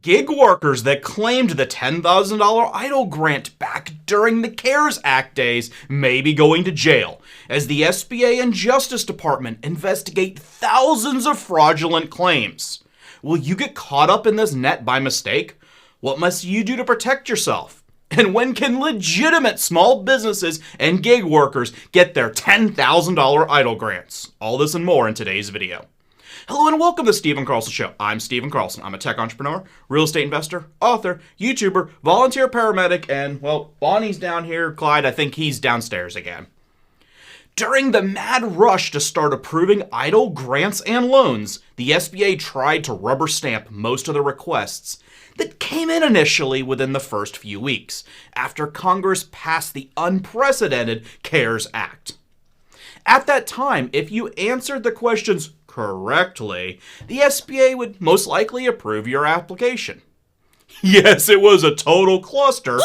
Gig workers that claimed the $10,000 EIDL grant back during the CARES Act days may be going to jail, as the SBA and Justice Department investigate thousands of fraudulent claims. Will you get caught up in this net by mistake? What must you do to protect yourself? And when can legitimate small businesses and gig workers get their $10,000 EIDL grants? All this and more in today's video. Hello and welcome to the Stephen Carlson Show. I'm Stephen Carlson. I'm a tech entrepreneur, real estate investor, author, YouTuber, volunteer paramedic, and, well, Bonnie's down here. Clyde, I think he's downstairs again. During the mad rush to start approving EIDL grants and loans, the SBA tried to rubber stamp most of the requests that came in initially within the first few weeks, after Congress passed the unprecedented CARES Act. At that time, if you answered the questions correctly, the SBA would most likely approve your application. Yes, it was a total cluster,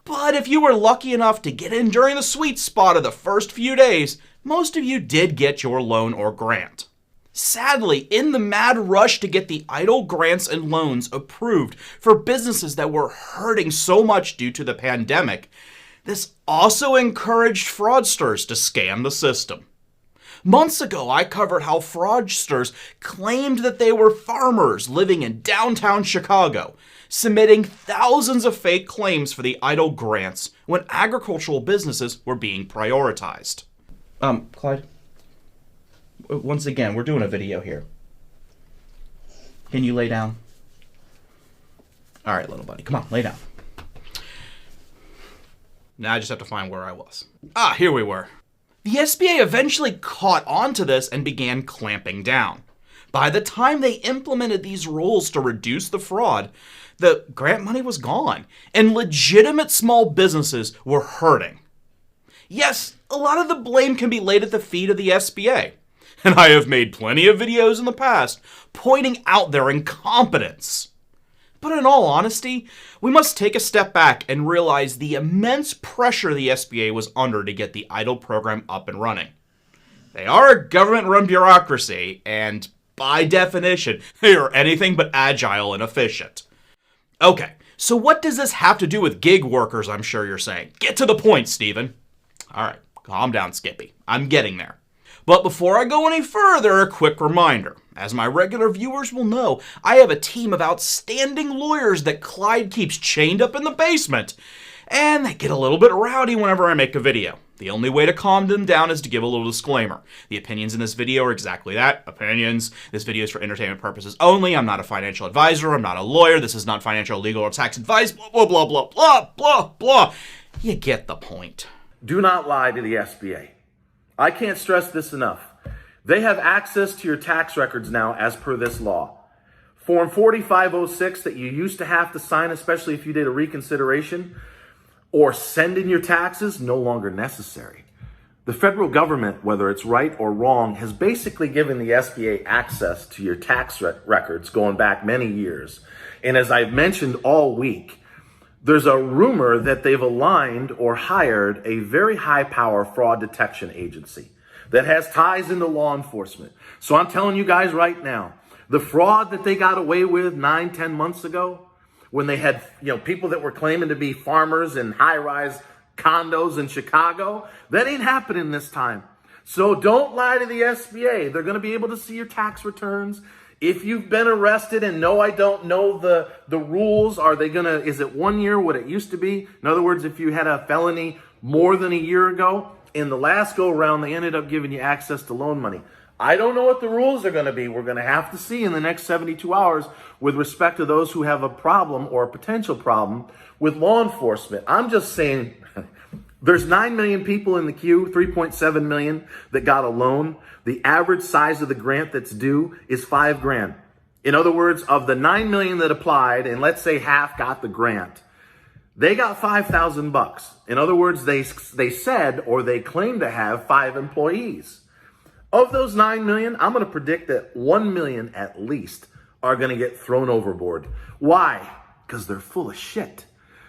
but if you were lucky enough to get in during the sweet spot of the first few days, most of you did get your loan or grant. Sadly, in the mad rush to get the EIDL grants and loans approved for businesses that were hurting so much due to the pandemic, this also encouraged fraudsters to scam the system. Months ago, I covered how fraudsters claimed that they were farmers living in downtown Chicago, submitting thousands of fake claims for the EIDL grants when agricultural businesses were being prioritized. Clyde, once again, we're doing a video here. Can you lay down? All right, little buddy, come on, lay down. Now I just have to find where I was. Here we were. The SBA eventually caught on to this and began clamping down. By the time they implemented these rules to reduce the fraud, the grant money was gone, and legitimate small businesses were hurting. Yes, a lot of the blame can be laid at the feet of the SBA, and I have made plenty of videos in the past pointing out their incompetence. But in all honesty, we must take a step back and realize the immense pressure the SBA was under to get the EIDL program up and running. They are a government-run bureaucracy, and by definition, they are anything but agile and efficient. Okay, so what does this have to do with gig workers, I'm sure you're saying? Get to the point, Stephen. All right, calm down, Skippy. I'm getting there. But before I go any further, a quick reminder. As my regular viewers will know, I have a team of outstanding lawyers that Clyde keeps chained up in the basement, and they get a little bit rowdy whenever I make a video. The only way to calm them down is to give a little disclaimer. The opinions in this video are exactly that, opinions. This video is for entertainment purposes only. I'm not a financial advisor. I'm not a lawyer. This is not financial, legal, or tax advice. Blah, blah, blah, blah, blah, blah, blah. You get the point. Do not lie to the SBA. I can't stress this enough. They have access to your tax records now as per this law. Form 4506 that you used to have to sign, especially if you did a reconsideration or send in your taxes, no longer necessary. The federal government, whether it's right or wrong, has basically given the SBA access to your tax records going back many years. And as I've mentioned all week, there's a rumor that they've aligned or hired a very high-power fraud detection agency that has ties into law enforcement. So I'm telling you guys right now, the fraud that they got away with 9-10 months ago, when they had people that were claiming to be farmers in high-rise condos in Chicago, that ain't happening this time. So don't lie to the SBA. They're going to be able to see your tax returns. If you've been arrested and no, I don't know the rules, is it 1 year what it used to be? In other words, if you had a felony more than a year ago, in the last go around, they ended up giving you access to loan money. I don't know what the rules are going to be. We're going to have to see in the next 72 hours with respect to those who have a problem or a potential problem with law enforcement. I'm just saying there's 9 million people in the queue, 3.7 million that got a loan. The average size of the grant that's due is $5,000. In other words, of the 9 million that applied, and let's say half got the grant, they got $5,000. In other words, they said, or they claim to have 5 employees. Of those 9 million, I'm going to predict that 1 million at least are going to get thrown overboard. Why? Because they're full of shit.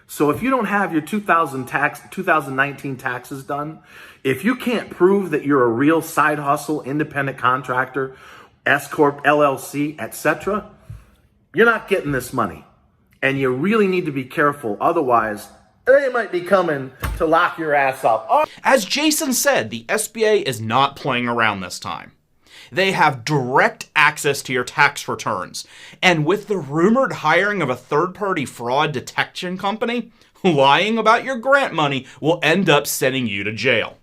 So if you don't have your 2019 taxes done, if you can't prove that you're a real side hustle, independent contractor, S Corp, LLC, etc., you're not getting this money. And you really need to be careful. Otherwise, they might be coming to lock your ass up. As Jason said, the SBA is not playing around this time. They have direct access to your tax returns. And with the rumored hiring of a third-party fraud detection company, lying about your grant money will end up sending you to jail.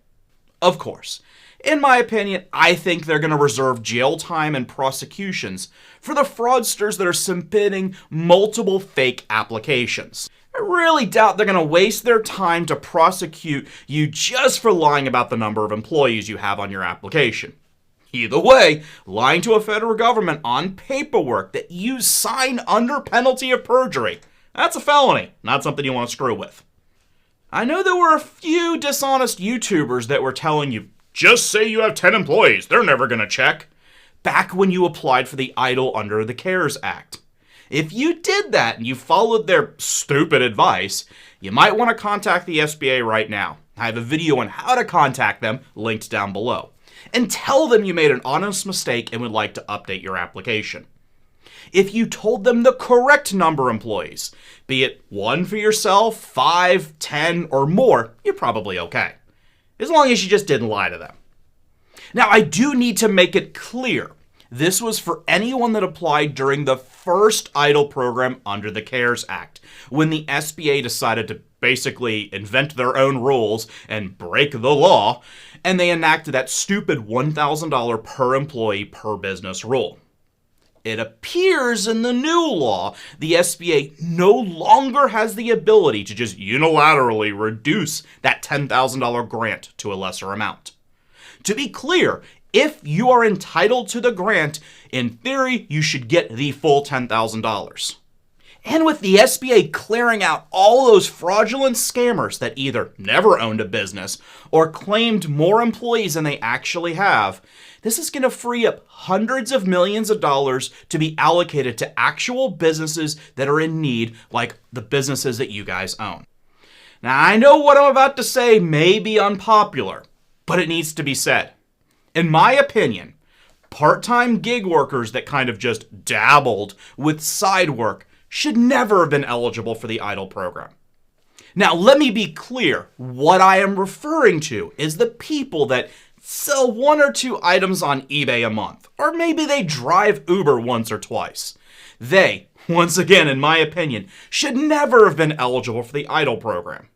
Of course, in my opinion, I think they're going to reserve jail time and prosecutions for the fraudsters that are submitting multiple fake applications. I really doubt they're going to waste their time to prosecute you just for lying about the number of employees you have on your application. Either way, lying to a federal government on paperwork that you sign under penalty of perjury, that's a felony, not something you want to screw with. I know there were a few dishonest YouTubers that were telling you, just say you have 10 employees, they're never going to check, back when you applied for the EIDL under the CARES Act. If you did that and you followed their stupid advice, you might want to contact the SBA right now. I have a video on how to contact them linked down below. And tell them you made an honest mistake and would like to update your application. If you told them the correct number of employees, be it 1 for yourself, 5, 10, or more, you're probably okay. As long as you just didn't lie to them. Now, I do need to make it clear, this was for anyone that applied during the first EIDL program under the CARES Act, when the SBA decided to basically invent their own rules and break the law, and they enacted that stupid $1,000 per employee per business rule. It appears in the new law, the SBA no longer has the ability to just unilaterally reduce that $10,000 grant to a lesser amount. To be clear, if you are entitled to the grant, in theory, you should get the full $10,000. And with the SBA clearing out all those fraudulent scammers that either never owned a business or claimed more employees than they actually have, this is going to free up hundreds of millions of dollars to be allocated to actual businesses that are in need, like the businesses that you guys own. Now, I know what I'm about to say may be unpopular, but it needs to be said. In my opinion, part-time gig workers that kind of just dabbled with side work should never have been eligible for the EIDL program. Now, let me be clear. What I am referring to is the people that sell 1 or 2 items on eBay a month, or maybe they drive Uber once or twice. They, once again, in my opinion, should never have been eligible for the EIDL program.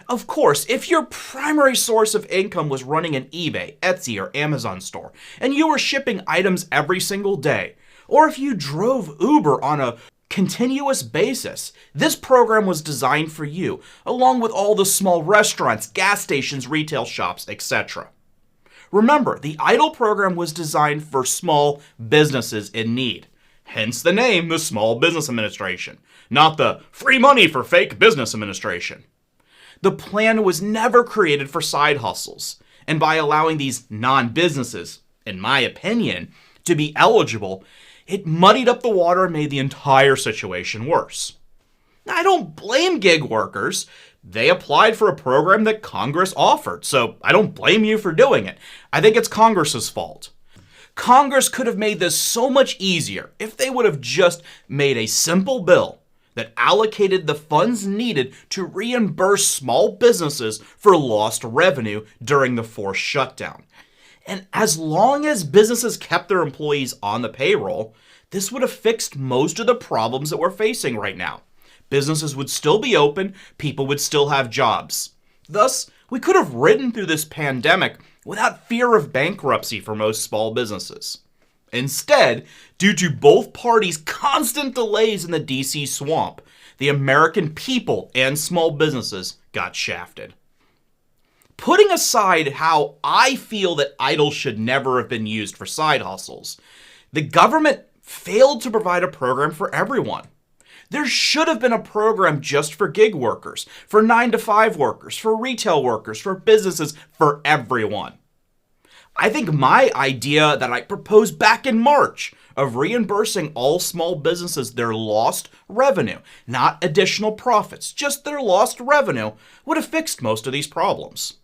Of course, if your primary source of income was running an eBay, Etsy, or Amazon store, and you were shipping items every single day, or if you drove Uber on a continuous basis, this program was designed for you, along with all the small restaurants, gas stations, retail shops, etc. Remember, the EIDL program was designed for small businesses in need. Hence the name, the Small Business Administration, not the free money for fake business administration. The plan was never created for side hustles, and by allowing these non-businesses, in my opinion, to be eligible, it muddied up the water and made the entire situation worse. Now, I don't blame gig workers. They applied for a program that Congress offered, so I don't blame you for doing it. I think it's Congress's fault. Congress could have made this so much easier if they would have just made a simple bill that allocated the funds needed to reimburse small businesses for lost revenue during the forced shutdown. And as long as businesses kept their employees on the payroll, this would have fixed most of the problems that we're facing right now. Businesses would still be open, people would still have jobs. Thus, we could have ridden through this pandemic without fear of bankruptcy for most small businesses. Instead, due to both parties' constant delays in the DC swamp, the American people and small businesses got shafted. Putting aside how I feel that EIDL should never have been used for side hustles, the government failed to provide a program for everyone. There should have been a program just for gig workers, for 9-to-5 workers, for retail workers, for businesses, for everyone. I think my idea that I proposed back in March of reimbursing all small businesses their lost revenue, not additional profits, just their lost revenue, would have fixed most of these problems.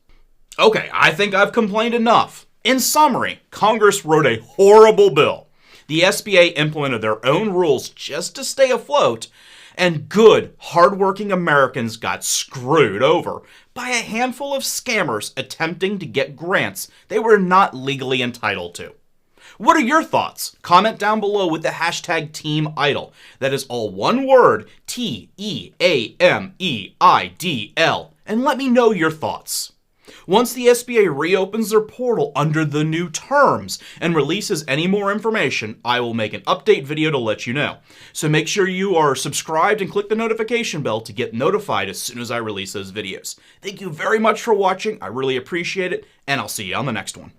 Okay, I think I've complained enough. In summary, Congress wrote a horrible bill. The SBA implemented their own rules just to stay afloat, And good, hardworking Americans got screwed over by a handful of scammers attempting to get grants they were not legally entitled to. What are your thoughts? Comment down below with the hashtag #TeamEidle. That is all one word, TEAMEIDL, and let me know your thoughts. Once the SBA reopens their portal under the new terms and releases any more information, I will make an update video to let you know. So make sure you are subscribed and click the notification bell to get notified as soon as I release those videos. Thank you very much for watching. I really appreciate it, and I'll see you on the next one.